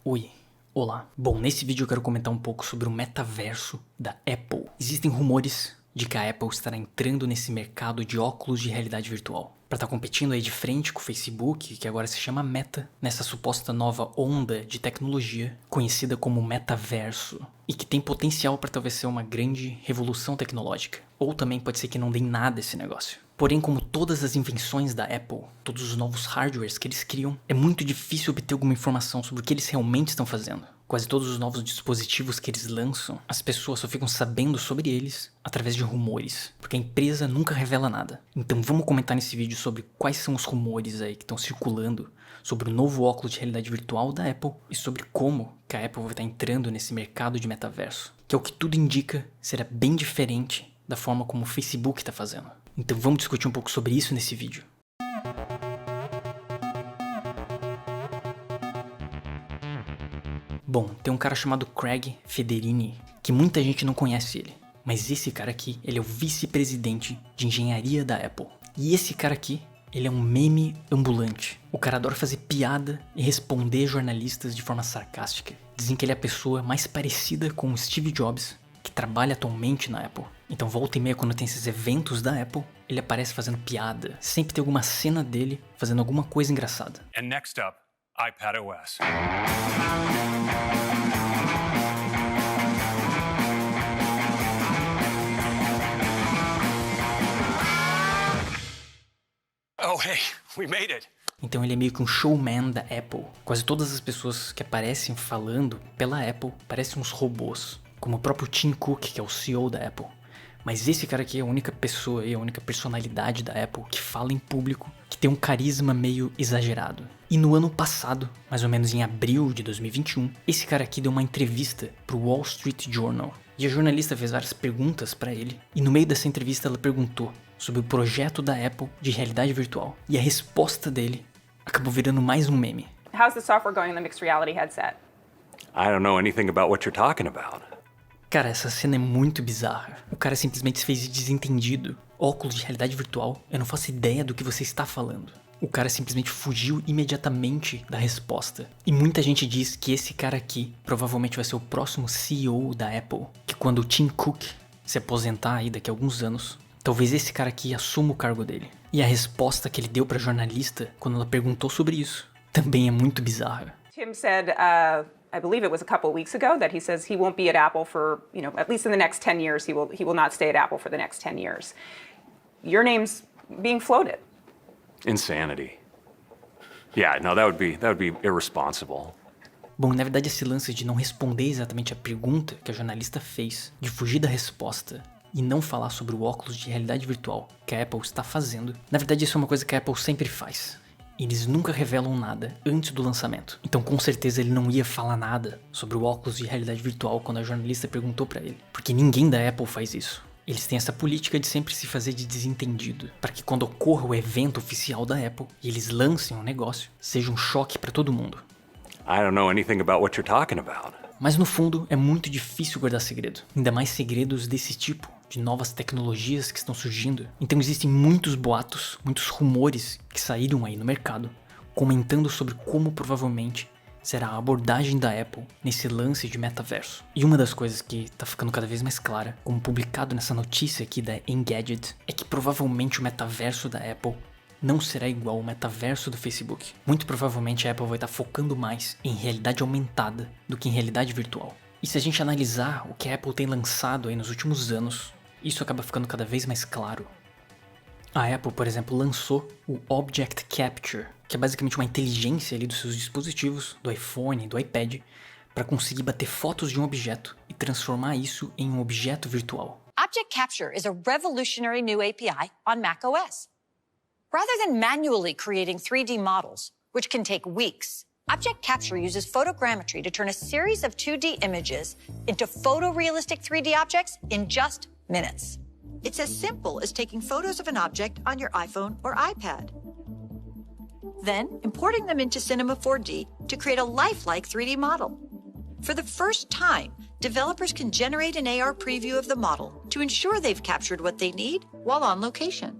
Oi, olá. Bom, nesse vídeo eu quero comentar um pouco sobre o metaverso da Apple. Existem rumores de que a Apple estará entrando nesse mercado de óculos de realidade virtual, para estar competindo aí de frente com o Facebook, que agora se chama Meta, nessa suposta nova onda de tecnologia conhecida como metaverso, e que tem potencial para talvez ser uma grande revolução tecnológica, ou também pode ser que não dê em nada esse negócio. Porém, como todas as invenções da Apple, todos os novos hardwares que eles criam, é muito difícil obter alguma informação sobre o que eles realmente estão fazendo. Quase todos os novos dispositivos que eles lançam, as pessoas só ficam sabendo sobre eles através de rumores, porque a empresa nunca revela nada. Então vamos comentar nesse vídeo sobre quais são os rumores aí que estão circulando sobre o novo óculos de realidade virtual da Apple e sobre como que a Apple vai estar entrando nesse mercado de metaverso, que é o que tudo indica será bem diferente da forma como o Facebook está fazendo. Então vamos discutir um pouco sobre isso nesse vídeo. Bom, tem um cara chamado Craig Federighi, que muita gente não conhece ele. Mas esse cara aqui, ele é o vice-presidente de engenharia da Apple. E esse cara aqui, ele é um meme ambulante. O cara adora fazer piada e responder jornalistas de forma sarcástica. Dizem que ele é a pessoa mais parecida com o Steve Jobs, que trabalha atualmente na Apple. Então volta e meia, quando tem esses eventos da Apple, ele aparece fazendo piada. Sempre tem alguma cena dele fazendo alguma coisa engraçada. And next up, iPadOS. Oh hey, we made it! Então ele é meio que um showman da Apple. Quase todas as pessoas que aparecem falando pela Apple parecem uns robôs. Como o próprio Tim Cook, que é o CEO da Apple. Mas esse cara aqui é a única pessoa e a única personalidade da Apple que fala em público, que tem um carisma meio exagerado. E no ano passado, mais ou menos em abril de 2021, esse cara aqui deu uma entrevista pro Wall Street Journal. E a jornalista fez várias perguntas pra ele. E no meio dessa entrevista ela perguntou sobre o projeto da Apple de realidade virtual. E a resposta dele acabou virando mais um meme. How's the software going in the mixed reality headset? I don't know anything about what you're talking about. Cara, essa cena é muito bizarra. O cara simplesmente se fez de desentendido. Óculos de realidade virtual, eu não faço ideia do que você está falando. O cara simplesmente fugiu imediatamente da resposta. E muita gente diz que esse cara aqui provavelmente vai ser o próximo CEO da Apple. Que quando o Tim Cook se aposentar aí daqui a alguns anos, talvez esse cara aqui assuma o cargo dele. E a resposta que ele deu pra jornalista quando ela perguntou sobre isso também é muito bizarra. Tim said, I believe it was a couple of weeks ago, that he says he won't be at Apple for, at least in the next 10 years, he will not stay at Apple for the next 10 years. Your name's being floated. Insanity. Yeah, no, that would be irresponsible. Bom, na verdade esse lance de não responder exatamente a pergunta que a jornalista fez, de fugir da resposta e não falar sobre o óculos de realidade virtual que a Apple está fazendo, na verdade isso é uma coisa que a Apple sempre faz. Eles nunca revelam nada antes do lançamento. Então com certeza ele não ia falar nada sobre o óculos de realidade virtual quando a jornalista perguntou pra ele. Porque ninguém da Apple faz isso. Eles têm essa política de sempre se fazer de desentendido, para que quando ocorra o evento oficial da Apple e eles lancem um negócio, seja um choque pra todo mundo. I don't know anything about what you're talking about. Mas no fundo é muito difícil guardar segredo. Ainda mais segredos desse tipo, de novas tecnologias que estão surgindo. Então existem muitos boatos, muitos rumores que saíram aí no mercado, comentando sobre como provavelmente será a abordagem da Apple nesse lance de metaverso. E uma das coisas que tá ficando cada vez mais clara, como publicado nessa notícia aqui da Engadget, é que provavelmente o metaverso da Apple não será igual ao metaverso do Facebook. Muito provavelmente a Apple vai estar focando mais em realidade aumentada do que em realidade virtual. E se a gente analisar o que a Apple tem lançado aí nos últimos anos, isso acaba ficando cada vez mais claro. A Apple, por exemplo, lançou o Object Capture, que é basicamente uma inteligência ali dos seus dispositivos, do iPhone, do iPad, para conseguir bater fotos de um objeto e transformar isso em um objeto virtual. Object Capture is a revolutionary new API on macOS. Rather than manually creating 3D models, which can take weeks, Object Capture uses photogrammetry to turn a series of 2D images into photorealistic 3D objects in just minutes. It's as simple as taking photos of an object on your iPhone or iPad. Then importing them into Cinema 4D to create a lifelike 3D model. For the first time, developers can generate an AR preview of the model to ensure they've captured what they need while on location.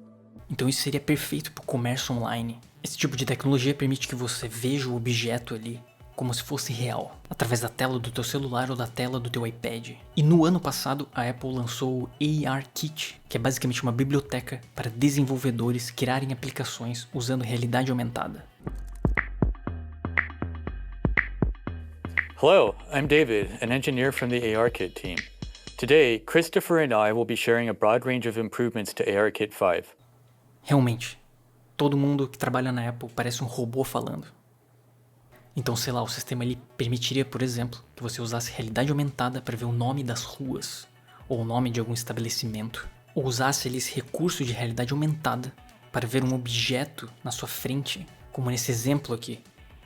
Então isso seria perfeito para o comércio online. Esse tipo de tecnologia permite que você veja o objeto ali como se fosse real, através da tela do teu celular ou da tela do teu iPad. E no ano passado, a Apple lançou o ARKit, que é basicamente uma biblioteca para desenvolvedores criarem aplicações usando realidade aumentada. Hello, I'm David, an engineer from the ARKit team. Today, Christopher and I will be sharing a broad range of improvements to ARKit 5. Realmente, todo mundo que trabalha na Apple parece um robô falando. Então, sei lá, o sistema ele permitiria, por exemplo, que você usasse realidade aumentada para ver o nome das ruas, ou o nome de algum estabelecimento, ou usasse ali esse recurso de realidade aumentada para ver um objeto na sua frente, como nesse exemplo aqui,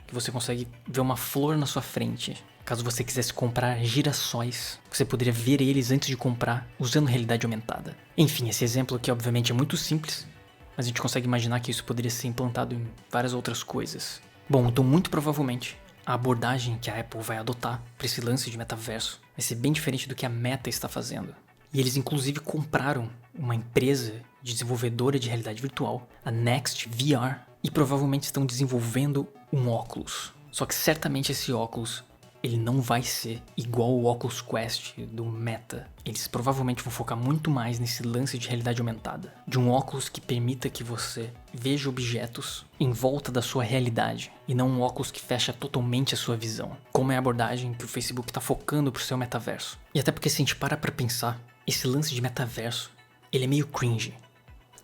que você consegue ver uma flor na sua frente. Caso você quisesse comprar girassóis, você poderia ver eles antes de comprar usando realidade aumentada. Enfim, esse exemplo aqui obviamente é muito simples, mas a gente consegue imaginar que isso poderia ser implantado em várias outras coisas. Bom, então muito provavelmente a abordagem que a Apple vai adotar para esse lance de metaverso vai ser bem diferente do que a Meta está fazendo. E eles inclusive compraram uma empresa de desenvolvedora de realidade virtual, a Next VR, e provavelmente estão desenvolvendo um óculos. Só que certamente esse óculos ele não vai ser igual o Oculus Quest do Meta. Eles provavelmente vão focar muito mais nesse lance de realidade aumentada. De um óculos que permita que você veja objetos em volta da sua realidade. E não um óculos que fecha totalmente a sua visão. Como é a abordagem que o Facebook está focando pro seu metaverso. E até porque se a gente para pra pensar, esse lance de metaverso, ele é meio cringe.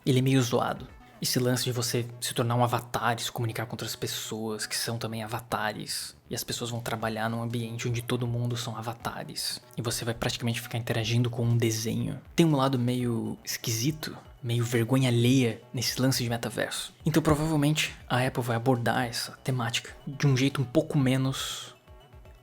Ele é meio zoado. Esse lance de você se tornar um avatar e se comunicar com outras pessoas que são também avatares. E as pessoas vão trabalhar num ambiente onde todo mundo são avatares. E você vai praticamente ficar interagindo com um desenho. Tem um lado meio esquisito, meio vergonha alheia nesse lance de metaverso. Então provavelmente a Apple vai abordar essa temática de um jeito um pouco menos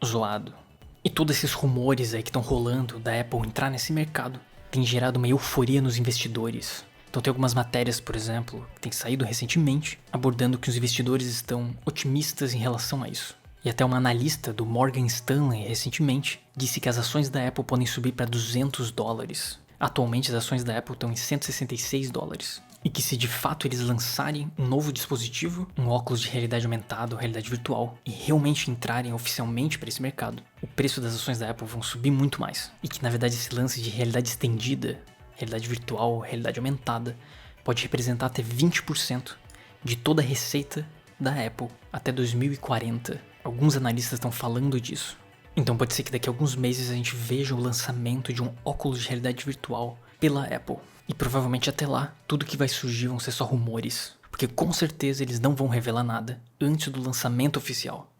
zoado. E todos esses rumores aí que estão rolando da Apple entrar nesse mercado tem gerado uma euforia nos investidores. Então tem algumas matérias, por exemplo, que têm saído recentemente, abordando que os investidores estão otimistas em relação a isso. E até uma analista do Morgan Stanley, recentemente, disse que as ações da Apple podem subir para $200. Atualmente as ações da Apple estão em $166. E que se de fato eles lançarem um novo dispositivo, um óculos de realidade aumentada ou realidade virtual, e realmente entrarem oficialmente para esse mercado, o preço das ações da Apple vão subir muito mais. E que na verdade esse lance de realidade estendida, realidade virtual, realidade aumentada, pode representar até 20% de toda a receita da Apple até 2040. Alguns analistas estão falando disso. Então pode ser que daqui a alguns meses a gente veja o lançamento de um óculos de realidade virtual pela Apple. E provavelmente até lá, tudo que vai surgir vão ser só rumores. Porque com certeza eles não vão revelar nada antes do lançamento oficial.